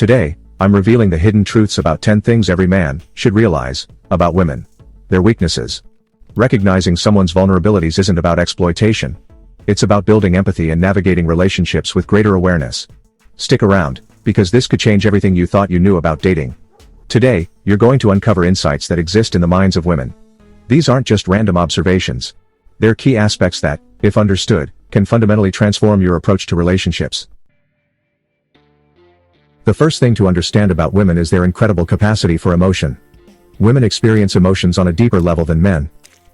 Today, I'm revealing the hidden truths about 10 things every man should realize about women. Their weaknesses. Recognizing someone's vulnerabilities isn't about exploitation. It's about building empathy and navigating relationships with greater awareness. Stick around, because this could change everything you thought you knew about dating. Today, you're going to uncover insights that exist in the minds of women. These aren't just random observations. They're key aspects that, if understood, can fundamentally transform your approach to relationships. The first thing to understand about women is their incredible capacity for emotion. Women experience emotions on a deeper level than men.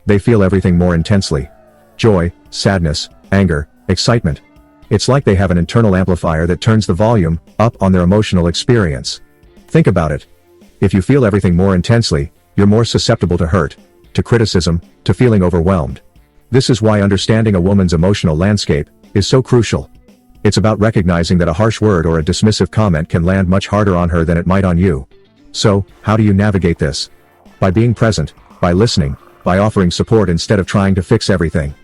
They feel everything more intensely. Joy, sadness, anger, excitement. It's like they have an internal amplifier that turns the volume up on their emotional experience. Think about it. If you feel everything more intensely, you're more susceptible to hurt, to criticism, to feeling overwhelmed. This is why understanding a woman's emotional landscape is so crucial. It's about recognizing that a harsh word or a dismissive comment can land much harder on her than it might on you. So, how do you navigate this? By being present, by listening, by offering support instead of trying to fix everything.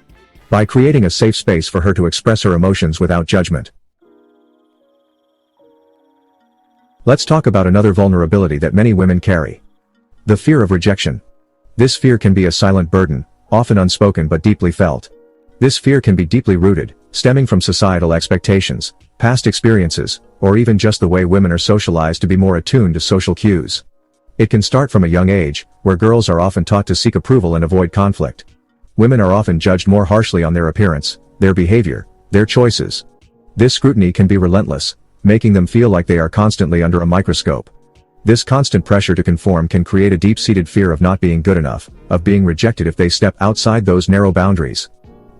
By creating a safe space for her to express her emotions without judgment. Let's talk about another vulnerability that many women carry. The fear of rejection. This fear can be a silent burden, often unspoken but deeply felt. This fear can be deeply rooted, stemming from societal expectations, past experiences, or even just the way women are socialized to be more attuned to social cues. It can start from a young age, where girls are often taught to seek approval and avoid conflict. Women are often judged more harshly on their appearance, their behavior, their choices. This scrutiny can be relentless, making them feel like they are constantly under a microscope. This constant pressure to conform can create a deep-seated fear of not being good enough, of being rejected if they step outside those narrow boundaries.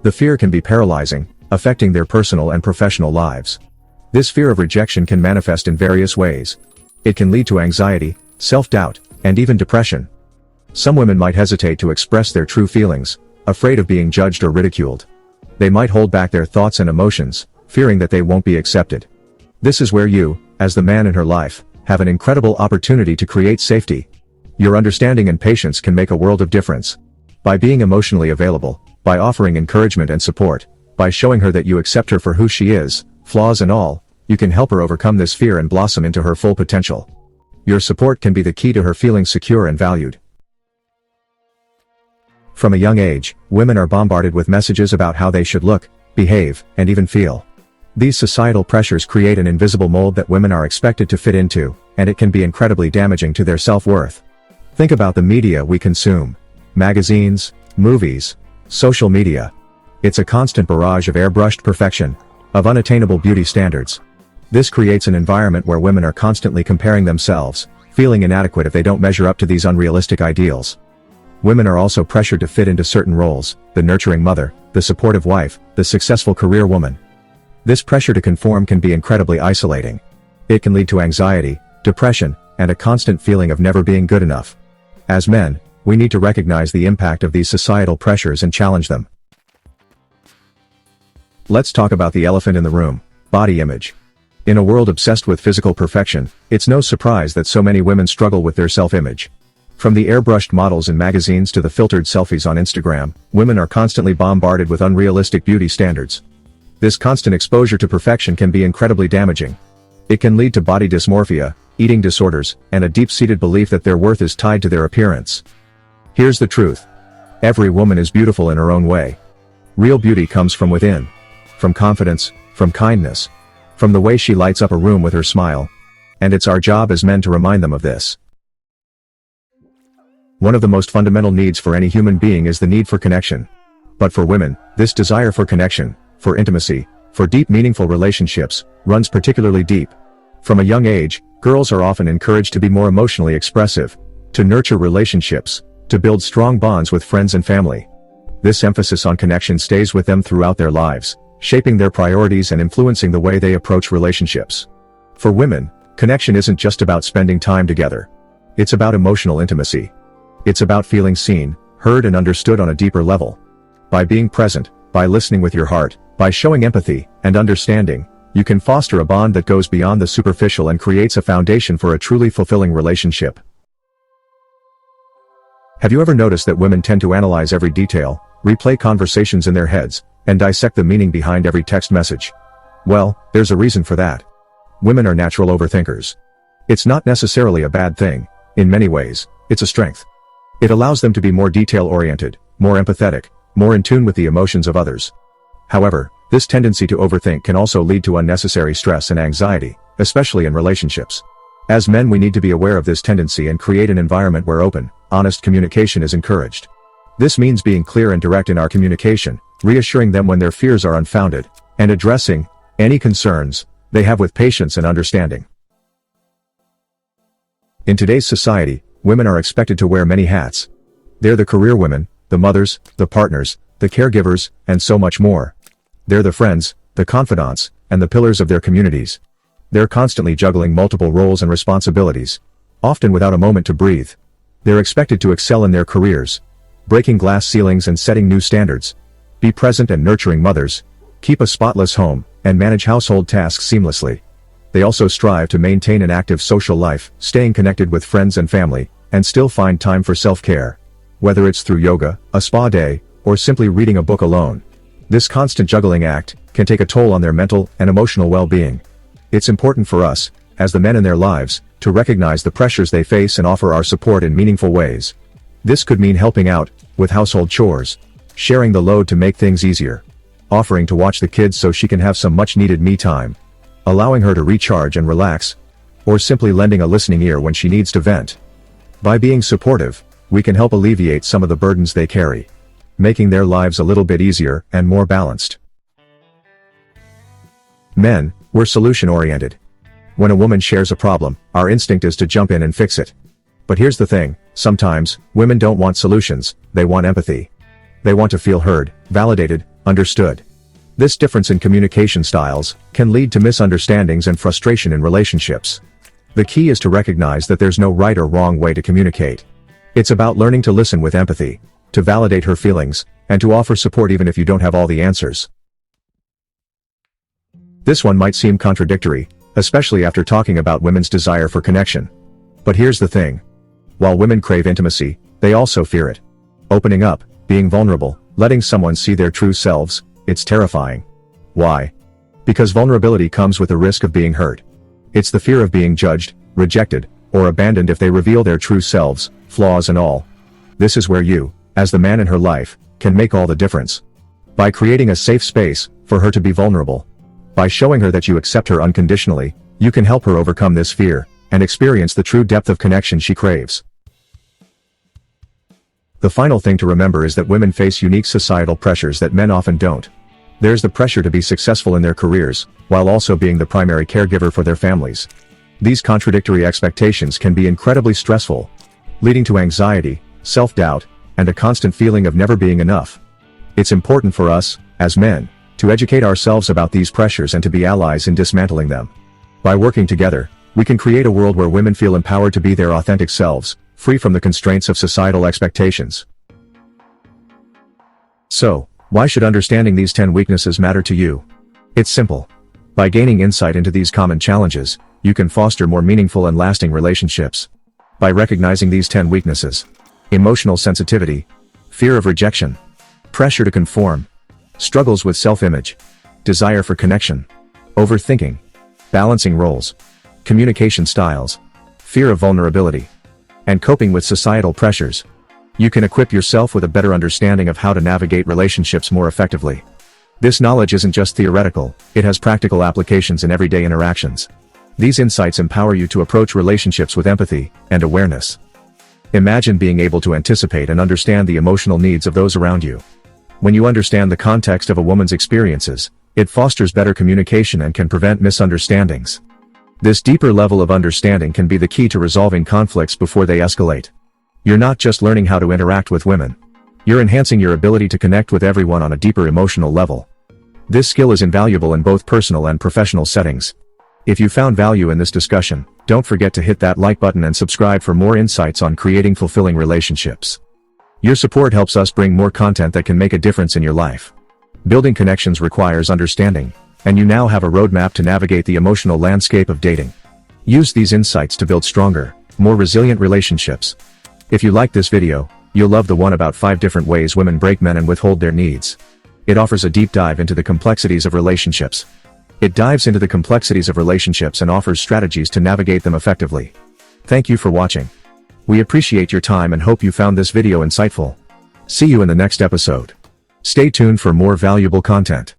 The fear can be paralyzing, affecting their personal and professional lives. This fear of rejection can manifest in various ways. It can lead to anxiety, self-doubt, and even depression. Some women might hesitate to express their true feelings, afraid of being judged or ridiculed. They might hold back their thoughts and emotions, fearing that they won't be accepted. This is where you, as the man in her life, have an incredible opportunity to create safety. Your understanding and patience can make a world of difference. By being emotionally available, by offering encouragement and support, by showing her that you accept her for who she is, flaws and all, you can help her overcome this fear and blossom into her full potential. Your support can be the key to her feeling secure and valued. From a young age, women are bombarded with messages about how they should look, behave, and even feel. These societal pressures create an invisible mold that women are expected to fit into, and it can be incredibly damaging to their self-worth. Think about the media we consume. Magazines, movies, social media. It's a constant barrage of airbrushed perfection, of unattainable beauty standards. This creates an environment where women are constantly comparing themselves, feeling inadequate if they don't measure up to these unrealistic ideals. Women are also pressured to fit into certain roles: the nurturing mother, the supportive wife, the successful career woman. This pressure to conform can be incredibly isolating. It can lead to anxiety, depression, and a constant feeling of never being good enough. As men, we need to recognize the impact of these societal pressures and challenge them. Let's talk about the elephant in the room: body image. In a world obsessed with physical perfection, it's no surprise that so many women struggle with their self-image. From the airbrushed models in magazines to the filtered selfies on Instagram, women are constantly bombarded with unrealistic beauty standards. This constant exposure to perfection can be incredibly damaging. It can lead to body dysmorphia, eating disorders, and a deep-seated belief that their worth is tied to their appearance. Here's the truth. Every woman is beautiful in her own way. Real beauty comes from within. From confidence, from kindness, from the way she lights up a room with her smile. And it's our job as men to remind them of this. One of the most fundamental needs for any human being is the need for connection. But for women, this desire for connection, for intimacy, for deep meaningful relationships, runs particularly deep. From a young age, girls are often encouraged to be more emotionally expressive, to nurture relationships, to build strong bonds with friends and family. This emphasis on connection stays with them throughout their lives, shaping their priorities and influencing the way they approach relationships. For women, connection isn't just about spending time together. It's about emotional intimacy. It's about feeling seen, heard and understood on a deeper level. By being present, by listening with your heart, by showing empathy and understanding, you can foster a bond that goes beyond the superficial and creates a foundation for a truly fulfilling relationship. Have you ever noticed that women tend to analyze every detail, replay conversations in their heads, and dissect the meaning behind every text message? Well, there's a reason for that. Women are natural overthinkers. It's not necessarily a bad thing. In many ways, it's a strength. It allows them to be more detail-oriented, more empathetic, more in tune with the emotions of others. However, this tendency to overthink can also lead to unnecessary stress and anxiety, especially in relationships. As men, we need to be aware of this tendency and create an environment where open, honest communication is encouraged. This means being clear and direct in our communication, reassuring them when their fears are unfounded, and addressing any concerns they have with patience and understanding. In today's society, women are expected to wear many hats. They're the career women, the mothers, the partners, the caregivers, and so much more. They're the friends, the confidants, and the pillars of their communities. They're constantly juggling multiple roles and responsibilities, often without a moment to breathe. They're expected to excel in their careers, breaking glass ceilings and setting new standards, be present and nurturing mothers, keep a spotless home, and manage household tasks seamlessly. They also strive to maintain an active social life, staying connected with friends and family, and still find time for self-care. Whether it's through yoga, a spa day, or simply reading a book alone. This constant juggling act can take a toll on their mental and emotional well-being. It's important for us, as the men in their lives, to recognize the pressures they face and offer our support in meaningful ways. This could mean helping out with household chores, sharing the load to make things easier, offering to watch the kids so she can have some much-needed me time, allowing her to recharge and relax, or simply lending a listening ear when she needs to vent. By being supportive, we can help alleviate some of the burdens they carry, making their lives a little bit easier and more balanced. Men, we're solution-oriented. When a woman shares a problem, our instinct is to jump in and fix it. But here's the thing, sometimes, women don't want solutions, they want empathy. They want to feel heard, validated, understood. This difference in communication styles can lead to misunderstandings and frustration in relationships. The key is to recognize that there's no right or wrong way to communicate. It's about learning to listen with empathy, to validate her feelings, and to offer support even if you don't have all the answers. This one might seem contradictory, especially after talking about women's desire for connection. But here's the thing. While women crave intimacy, they also fear it. Opening up, being vulnerable, letting someone see their true selves, it's terrifying. Why? Because vulnerability comes with the risk of being hurt. It's the fear of being judged, rejected, or abandoned if they reveal their true selves, flaws and all. This is where you, as the man in her life, can make all the difference. By creating a safe space for her to be vulnerable. By showing her that you accept her unconditionally, you can help her overcome this fear and experience the true depth of connection she craves. The final thing to remember is that women face unique societal pressures that men often don't. There's the pressure to be successful in their careers, while also being the primary caregiver for their families. These contradictory expectations can be incredibly stressful, leading to anxiety, self-doubt, and a constant feeling of never being enough. It's important for us, as men, to educate ourselves about these pressures and to be allies in dismantling them. By working together, we can create a world where women feel empowered to be their authentic selves, free from the constraints of societal expectations. So, why should understanding these 10 weaknesses matter to you? It's simple. By gaining insight into these common challenges, you can foster more meaningful and lasting relationships. By recognizing these 10 weaknesses: emotional sensitivity, fear of rejection, pressure to conform, struggles with self-image, desire for connection, overthinking, balancing roles, communication styles, fear of vulnerability, and coping with societal pressures, you can equip yourself with a better understanding of how to navigate relationships more effectively. This knowledge isn't just theoretical, it has practical applications in everyday interactions. These insights empower you to approach relationships with empathy and awareness. Imagine being able to anticipate and understand the emotional needs of those around you. When you understand the context of a woman's experiences, it fosters better communication and can prevent misunderstandings. This deeper level of understanding can be the key to resolving conflicts before they escalate. You're not just learning how to interact with women. You're enhancing your ability to connect with everyone on a deeper emotional level. This skill is invaluable in both personal and professional settings. If you found value in this discussion, don't forget to hit that like button and subscribe for more insights on creating fulfilling relationships. Your support helps us bring more content that can make a difference in your life. Building connections requires understanding, and you now have a roadmap to navigate the emotional landscape of dating. Use these insights to build stronger, more resilient relationships. If you like this video, you'll love the one about 5 different ways women break men and withhold their needs. It offers a deep dive into the complexities of relationships. It dives into the complexities of relationships and offers strategies to navigate them effectively. Thank you for watching. We appreciate your time and hope you found this video insightful. See you in the next episode. Stay tuned for more valuable content.